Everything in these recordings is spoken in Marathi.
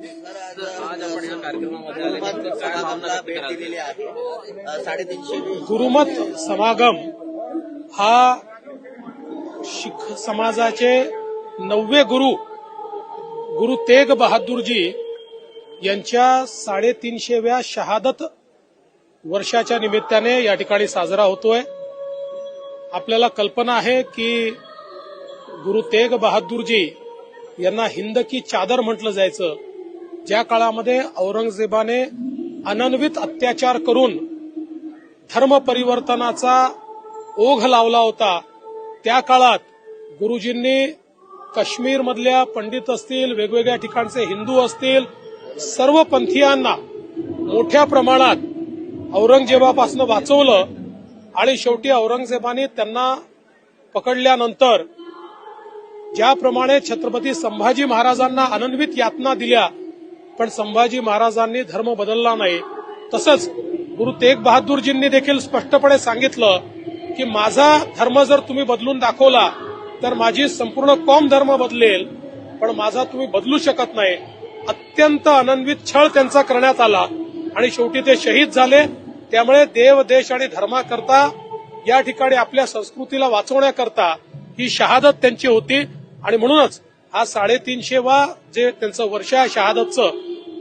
आज आपण या कार्यक्रमामध्ये आल्यानंतर काय भावना भेट दिलेली आहे. 350 गुरुमत समागम हा शीख समाजाचे 9वे गुरु तेग बहादूरजी यांच्या 350व्या शहादत वर्षाच्या निमित्ताने या ठिकाणी साजरा होतोय. आपल्याला कल्पना आहे की गुरु तेग बहादूरजी यांना हिंद की चादर म्हटलं जायचं. ज्या काळामध्ये औरंगजेबाने अनन्वित अत्याचार करून धर्म परिवर्तनाचा ओघ लावला होता, त्या काळात गुरुजींनी काश्मीरमधल्या पंडित असतील, वेगवेगळ्या ठिकाणचे हिंदू असतील, सर्व पंथीयांना मोठ्या प्रमाणात औरंगजेबापासून वाचवलं आणि शेवटी औरंगजेबाने त्यांना पकडल्यानंतर ज्याप्रमाणे छत्रपती संभाजी महाराजांना अनन्वित यातना दिल्या, पण संभाजी महाराजांनी धर्म बदलला नाही, तसंच गुरु तेग बहादूरजींनी देखील स्पष्टपणे सांगितलं की माझा धर्म जर तुम्ही बदलून दाखवला तर माझी संपूर्ण कौम धर्म बदलेल, पण माझा तुम्ही बदलू शकत नाही. अत्यंत अनन्वित छळ त्यांचा करण्यात आला आणि शेवटी ते शहीद झाले. त्यामुळे देव, देश आणि धर्माकरता या ठिकाणी आपल्या संस्कृतीला वाचवण्याकरता ही शहादत त्यांची होती आणि म्हणूनच हा 350वा जे त्यांचं वर्ष आहे शहादतचं,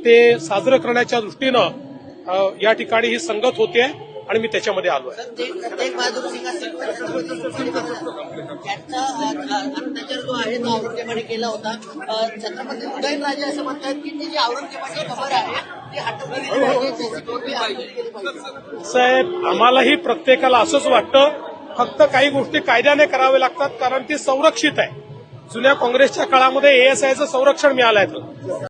ते साजरं करण्याच्या दृष्टीनं या ठिकाणी ही संगत होते आणि मी त्याच्यामध्ये आलो आहे. तेग बहादूर सिंग यांचा अत्याचार जो आहे तो औरंगजेबाने केला होता. छत्रपती उदयनराजे असं म्हणतात की ती जी औरंगजेबाची खबर आहे ती हटवली पाहिजे. साहेब, आम्हालाही प्रत्येकाला असंच वाटतं, फक्त काही गोष्टी कायद्याने कराव्या लागतात कारण ती संरक्षित आहे. जुन्या काँग्रेसच्या काळामध्ये ASIचं संरक्षण मिळालं आहे.